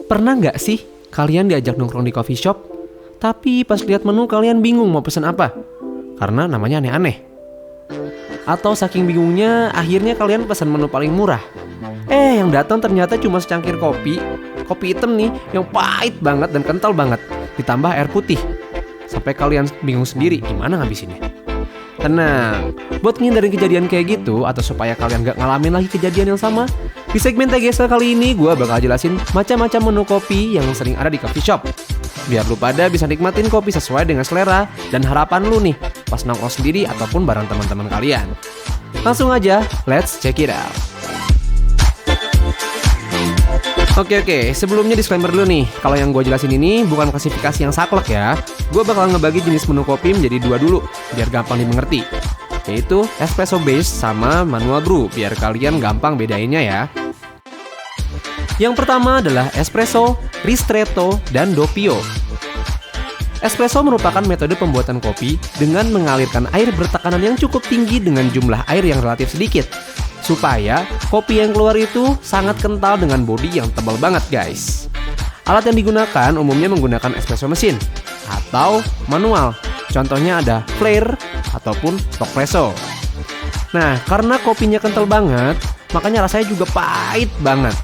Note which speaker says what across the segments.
Speaker 1: Pernah nggak sih kalian diajak nongkrong di coffee shop, tapi pas lihat menu kalian bingung mau pesen apa? Karena namanya aneh-aneh. Atau saking bingungnya, akhirnya kalian pesan menu paling murah. Yang datang ternyata cuma secangkir kopi hitam nih, yang pahit banget dan kental banget, ditambah air putih. Sampai kalian bingung sendiri gimana ngabisinnya. Tenang, buat ngindarin kejadian kayak gitu, atau supaya kalian gak ngalamin lagi kejadian yang sama, di segmen TGSL kali ini gue bakal jelasin macam-macam menu kopi yang sering ada di coffee shop. Biar lu pada bisa nikmatin kopi sesuai dengan selera dan harapan lu nih pas nongkrong sendiri ataupun bareng teman-teman kalian. Langsung aja, let's check it out. Oke, sebelumnya disclaimer dulu nih. Kalau yang gue jelasin ini bukan klasifikasi yang saklek ya. Gue bakal ngebagi jenis menu kopi menjadi dua dulu, biar gampang dimengerti. Yaitu espresso based sama manual brew, biar kalian gampang bedainnya ya. Yang pertama adalah espresso, ristretto, dan doppio. Espresso merupakan metode pembuatan kopi dengan mengalirkan air bertekanan yang cukup tinggi dengan jumlah air yang relatif sedikit, supaya kopi yang keluar itu sangat kental dengan bodi yang tebal banget guys. Alat yang digunakan umumnya menggunakan espresso mesin atau manual. Contohnya ada Flair ataupun Tokpresso. Nah, karena kopinya kental banget, makanya rasanya juga pahit banget.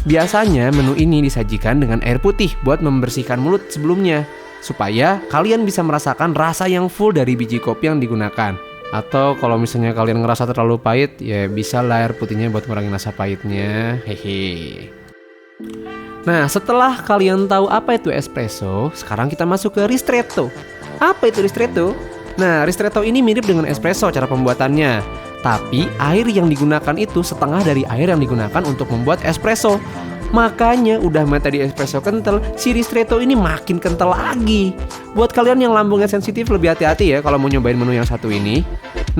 Speaker 1: Biasanya menu ini disajikan dengan air putih buat membersihkan mulut sebelumnya, supaya kalian bisa merasakan rasa yang full dari biji kopi yang digunakan. Atau kalau misalnya kalian ngerasa terlalu pahit, ya bisa lah air putihnya buat ngurangin rasa pahitnya. Hehe. Nah, setelah kalian tahu apa itu espresso, sekarang kita masuk ke ristretto. Apa itu ristretto? Nah, ristretto ini mirip dengan espresso cara pembuatannya. Tapi air yang digunakan itu setengah dari air yang digunakan untuk membuat espresso. Makanya udah tadi espresso kental, si ristretto ini makin kental lagi. Buat kalian yang lambungnya sensitif, lebih hati-hati ya kalau mau nyobain menu yang satu ini.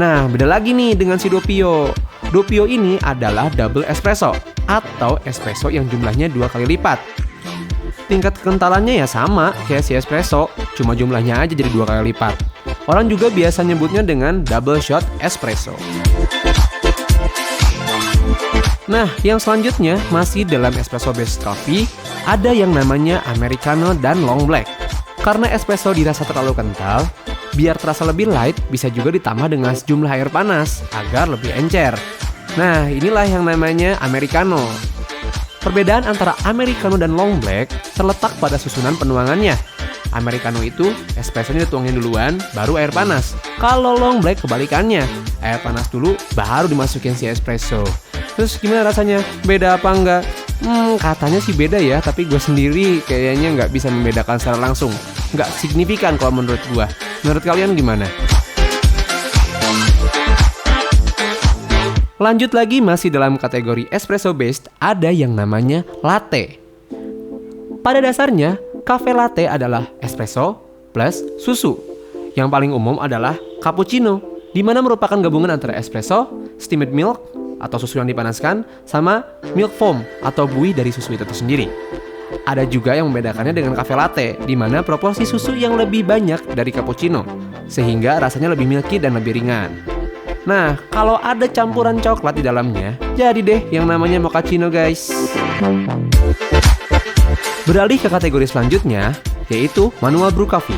Speaker 1: Nah, beda lagi nih dengan si doppio. Doppio ini adalah double espresso atau espresso yang jumlahnya 2 kali lipat. Tingkat kekentalannya ya sama kayak si espresso, cuma jumlahnya aja jadi 2 kali lipat. Orang juga biasa nyebutnya dengan double shot espresso. Nah, yang selanjutnya masih dalam espresso based coffee, ada yang namanya americano dan long black. Karena espresso dirasa terlalu kental, biar terasa lebih light, bisa juga ditambah dengan sejumlah air panas agar lebih encer. Nah, inilah yang namanya americano. Perbedaan antara americano dan long black terletak pada susunan penuangannya. Americano itu espressonya dituangin duluan, baru air panas. Kalau long black kebalikannya, air panas dulu, baru dimasukin si espresso. Terus gimana rasanya? Beda apa enggak? Katanya sih beda ya, tapi gue sendiri kayaknya nggak bisa membedakan secara langsung. Nggak signifikan kalau menurut gue. Menurut kalian gimana? Lanjut lagi masih dalam kategori espresso based, ada yang namanya latte. Pada dasarnya, cafe latte adalah espresso plus susu. Yang paling umum adalah cappuccino, di mana merupakan gabungan antara espresso, steamed milk, atau susu yang dipanaskan, sama milk foam atau buih dari susu itu sendiri. Ada juga yang membedakannya dengan cafe latte, di mana proporsi susu yang lebih banyak dari cappuccino, sehingga rasanya lebih milky dan lebih ringan. Nah, kalau ada campuran coklat di dalamnya, jadi deh yang namanya mochaccino guys. Beralih ke kategori selanjutnya, yaitu manual brew coffee.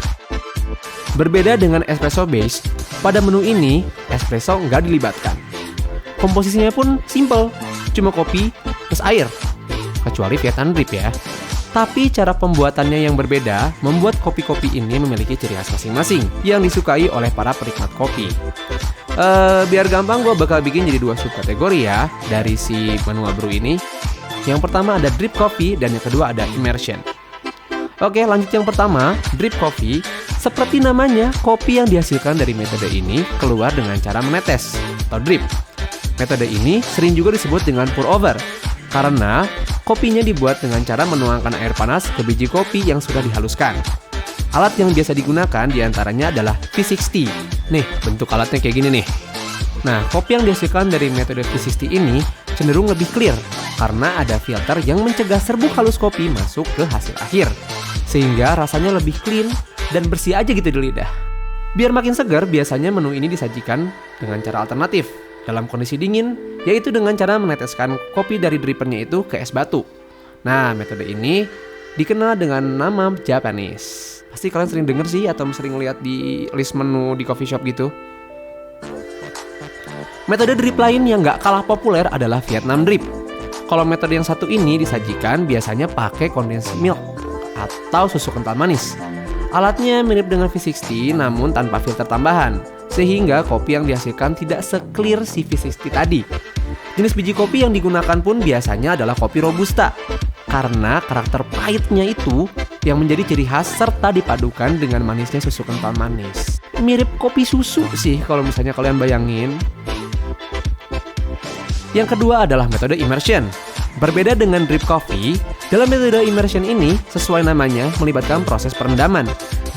Speaker 1: Berbeda dengan espresso base, pada menu ini espresso nggak dilibatkan. Komposisinya pun simple, cuma kopi plus air, kecuali Vietnam drip ya. Tapi cara pembuatannya yang berbeda membuat kopi-kopi ini memiliki ciri khas masing-masing yang disukai oleh para penikmat kopi. Biar gampang, gue bakal bikin jadi 2 subkategori ya dari si manual brew ini. Yang pertama ada drip coffee dan yang kedua ada immersion. Oke, lanjut yang pertama, drip coffee. Seperti namanya, kopi yang dihasilkan dari metode ini keluar dengan cara menetes atau drip. Metode ini sering juga disebut dengan pour over, karena kopinya dibuat dengan cara menuangkan air panas ke biji kopi yang sudah dihaluskan. Alat yang biasa digunakan diantaranya adalah V60. Nih, bentuk alatnya kayak gini nih. Nah, kopi yang dihasilkan dari metode V60 ini cenderung lebih clear, karena ada filter yang mencegah serbuk halus kopi masuk ke hasil akhir, sehingga rasanya lebih clean dan bersih aja gitu di lidah. Biar makin segar, biasanya menu ini disajikan dengan cara alternatif dalam kondisi dingin, yaitu dengan cara meneteskan kopi dari drippernya itu ke es batu. Nah, metode ini dikenal dengan nama Japanese. Pasti kalian sering denger sih atau sering lihat di list menu di coffee shop gitu. Metode drip lain yang gak kalah populer adalah Vietnam drip. Kalau metode yang satu ini disajikan biasanya pakai condensed milk atau susu kental manis. Alatnya mirip dengan V60 namun tanpa filter tambahan, sehingga kopi yang dihasilkan tidak se-clear si V60 tadi. Jenis biji kopi yang digunakan pun biasanya adalah kopi Robusta, karena karakter pahitnya itu yang menjadi ciri khas serta dipadukan dengan manisnya susu kental manis. Mirip kopi susu sih kalau misalnya kalian bayangin. Yang kedua adalah metode immersion. Berbeda dengan drip coffee, dalam metode immersion ini sesuai namanya melibatkan proses perendaman.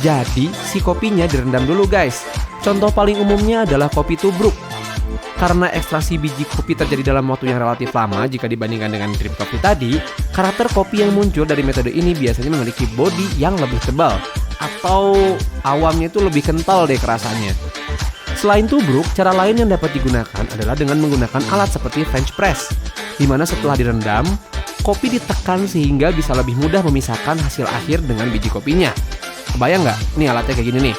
Speaker 1: Jadi si kopinya direndam dulu guys. Contoh paling umumnya adalah kopi tubruk. Karena ekstraksi biji kopi terjadi dalam waktu yang relatif lama jika dibandingkan dengan drip coffee tadi, karakter kopi yang muncul dari metode ini biasanya memiliki bodi yang lebih tebal atau awamnya itu lebih kental deh kerasanya. Selain tubruk, cara lain yang dapat digunakan adalah dengan menggunakan alat seperti French press, di mana setelah direndam, kopi ditekan sehingga bisa lebih mudah memisahkan hasil akhir dengan biji kopinya. Kebayang nggak? Nih alatnya kayak gini nih.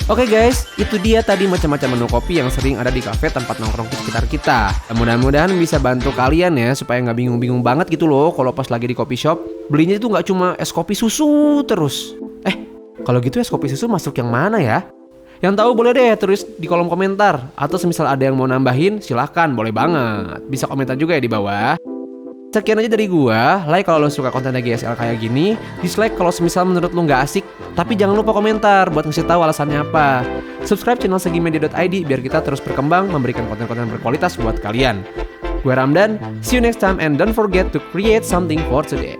Speaker 1: Oke guys, itu dia tadi macam-macam menu kopi yang sering ada di kafe tempat nongkrong di sekitar kita. Mudah-mudahan bisa bantu kalian ya supaya nggak bingung-bingung banget gitu loh kalau pas lagi di coffee shop. Belinya itu nggak cuma es kopi susu terus. Kalau gitu es kopi susu masuk yang mana ya? Yang tahu boleh deh tulis di kolom komentar. Atau semisal ada yang mau nambahin silahkan, boleh banget. Bisa komentar juga ya di bawah. Sekian aja dari gua. Like kalau lo suka konten GSL kayak gini, dislike kalau semisal menurut lo nggak asik. Tapi jangan lupa komentar buat ngasih tahu alasannya apa. Subscribe channel segimedia.id biar kita terus berkembang memberikan konten-konten berkualitas buat kalian. Gue Ramdan, see you next time and don't forget to create something for today.